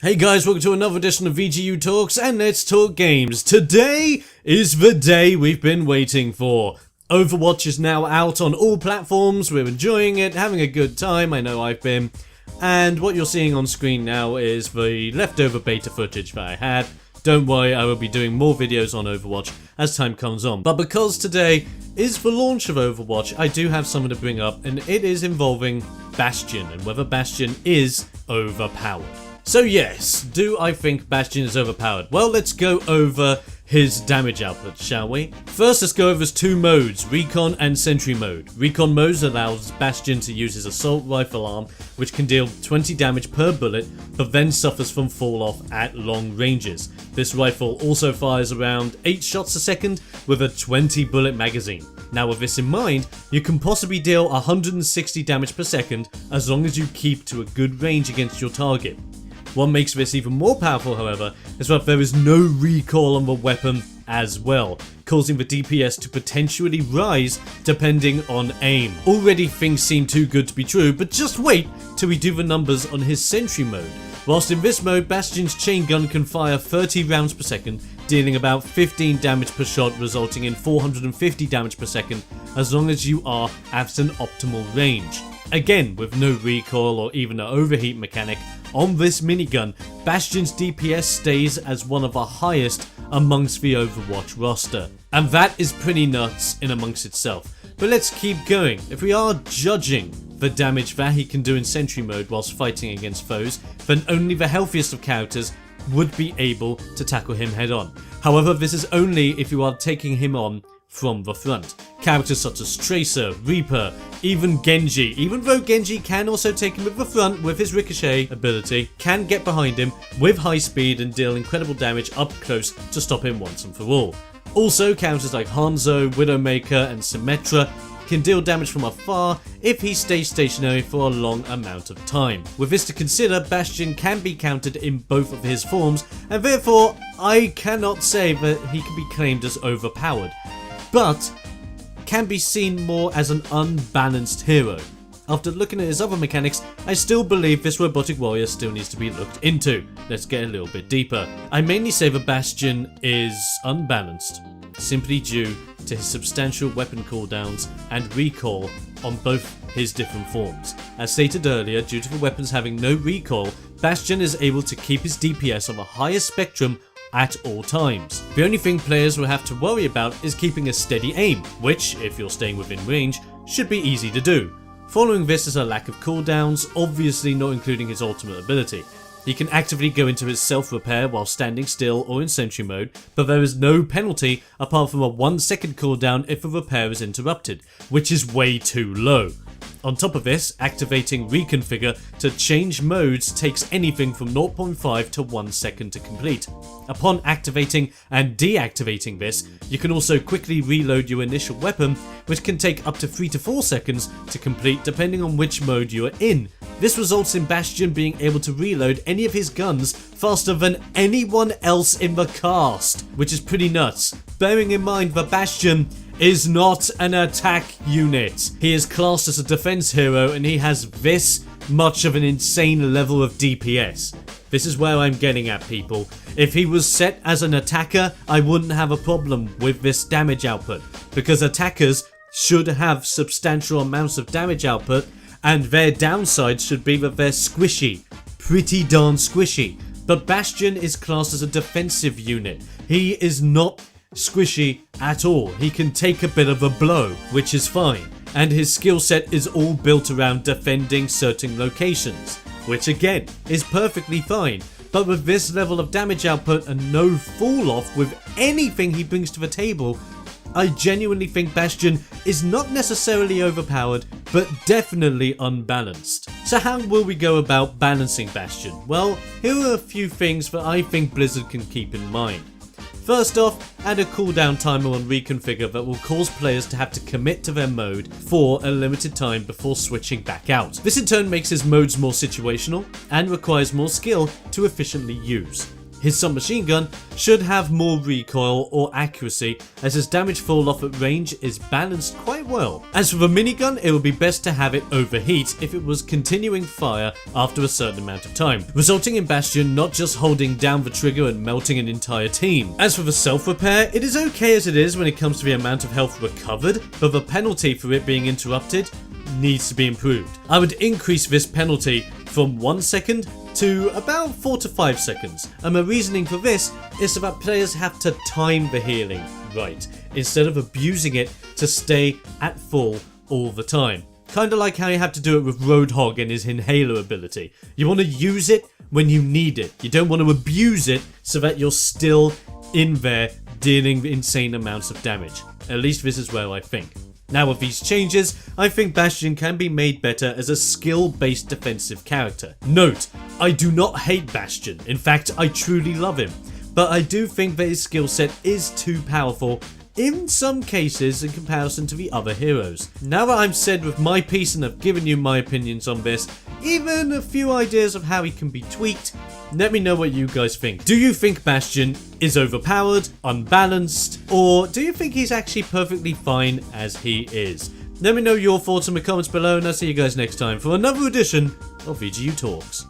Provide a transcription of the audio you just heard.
Hey guys, welcome to another edition of VGU Talks, and let's talk games. Today is the day we've been waiting for. Overwatch is now out on all platforms, we're enjoying it, having a good time, I know I've been. And what you're seeing on screen now is the leftover beta footage that I had. Don't worry, I will be doing more videos on Overwatch as time comes on. But because today is the launch of Overwatch, I do have something to bring up, and it is involving Bastion, and whether Bastion is overpowered. So yes, do I think Bastion is overpowered? Well, let's go over his damage output, shall we? First, let's go over his two modes, Recon and Sentry mode. Recon mode allows Bastion to use his assault rifle arm, which can deal 20 damage per bullet, but then suffers from fall off at long ranges. This rifle also fires around 8 shots a second with a 20 bullet magazine. Now with this in mind, you can possibly deal 160 damage per second as long as you keep to a good range against your target. What makes this even more powerful, however, is that there is no recoil on the weapon as well, causing the DPS to potentially rise depending on aim. Already things seem too good to be true, but just wait till we do the numbers on his Sentry mode. Whilst in this mode, Bastion's chain gun can fire 30 rounds per second, dealing about 15 damage per shot, resulting in 450 damage per second as long as you are at an optimal range. Again, with no recoil or even an overheat mechanic, on this minigun, Bastion's DPS stays as one of the highest amongst the Overwatch roster. And that is pretty nuts in amongst itself. But let's keep going. If we are judging the damage that he can do in Sentry mode whilst fighting against foes, then only the healthiest of characters would be able to tackle him head on. However, this is only if you are taking him on from the front. Characters such as Tracer, Reaper, even Genji, even though Genji can also take him with the front with his ricochet ability, can get behind him with high speed and deal incredible damage up close to stop him once and for all. Also, characters like Hanzo, Widowmaker and Symmetra can deal damage from afar if he stays stationary for a long amount of time. With this to consider, Bastion can be countered in both of his forms, and therefore I cannot say that he can be claimed as overpowered, but can be seen more as an unbalanced hero. After looking at his other mechanics, I still believe this robotic warrior still needs to be looked into. Let's get a little bit deeper. I mainly say that Bastion is unbalanced, simply due to his substantial weapon cooldowns and recoil on both his different forms. As stated earlier, due to the weapons having no recoil, Bastion is able to keep his DPS on the highest spectrum at all times. The only thing players will have to worry about is keeping a steady aim, which, if you're staying within range, should be easy to do. Following this is a lack of cooldowns, obviously not including his ultimate ability. He can actively go into his self-repair while standing still or in Sentry mode, but there is no penalty apart from a 1 second cooldown if a repair is interrupted, which is way too low. On top of this, activating Reconfigure to change modes takes anything from 0.5 to 1 second to complete. Upon activating and deactivating this, you can also quickly reload your initial weapon, which can take up to 3 to 4 seconds to complete depending on which mode you are in. This results in Bastion being able to reload any of his guns faster than anyone else in the cast, which is pretty nuts. Bearing in mind that Bastion is not an attack unit. He is classed as a defense hero and he has this much of an insane level of DPS. This is where I'm getting at, people. If he was set as an attacker, I wouldn't have a problem with this damage output, because attackers should have substantial amounts of damage output, and their downside should be that they're squishy. Pretty darn squishy. But Bastion is classed as a defensive unit. He is not squishy at all. He can take a bit of a blow, which is fine, and his skill set is all built around defending certain locations, which again is perfectly fine. But with this level of damage output and no fall off with anything he brings to the table, I genuinely think Bastion is not necessarily overpowered, but definitely unbalanced. So how will we go about balancing Bastion? Well, here are a few things that I think Blizzard can keep in mind. First off, add a cooldown timer on Reconfigure that will cause players to have to commit to their mode for a limited time before switching back out. This in turn makes his modes more situational and requires more skill to efficiently use. His submachine gun should have more recoil or accuracy, as his damage fall off at range is balanced quite well. As for the minigun, it would be best to have it overheat if it was continuing fire after a certain amount of time, resulting in Bastion not just holding down the trigger and melting an entire team. As for the self-repair, it is okay as it is when it comes to the amount of health recovered, but the penalty for it being interrupted needs to be improved. I would increase this penalty from 1 second to about 4 to 5 seconds, and my reasoning for this is so that players have to time the healing right, instead of abusing it to stay at full all the time. Kinda like how you have to do it with Roadhog and his inhaler ability. You want to use it when you need it. You don't want to abuse it so that you're still in there dealing insane amounts of damage. At least this is where I think. Now with these changes, I think Bastion can be made better as a skill-based defensive character. Note, I do not hate Bastion, in fact I truly love him, but I do think that his skill set is too powerful in some cases in comparison to the other heroes. Now that I'm said with my piece and I've given you my opinions on this, even a few ideas of how he can be tweaked, let me know what you guys think. Do you think Bastion is overpowered, unbalanced, or do you think he's actually perfectly fine as he is? Let me know your thoughts in the comments below, and I'll see you guys next time for another edition of VGU Talks.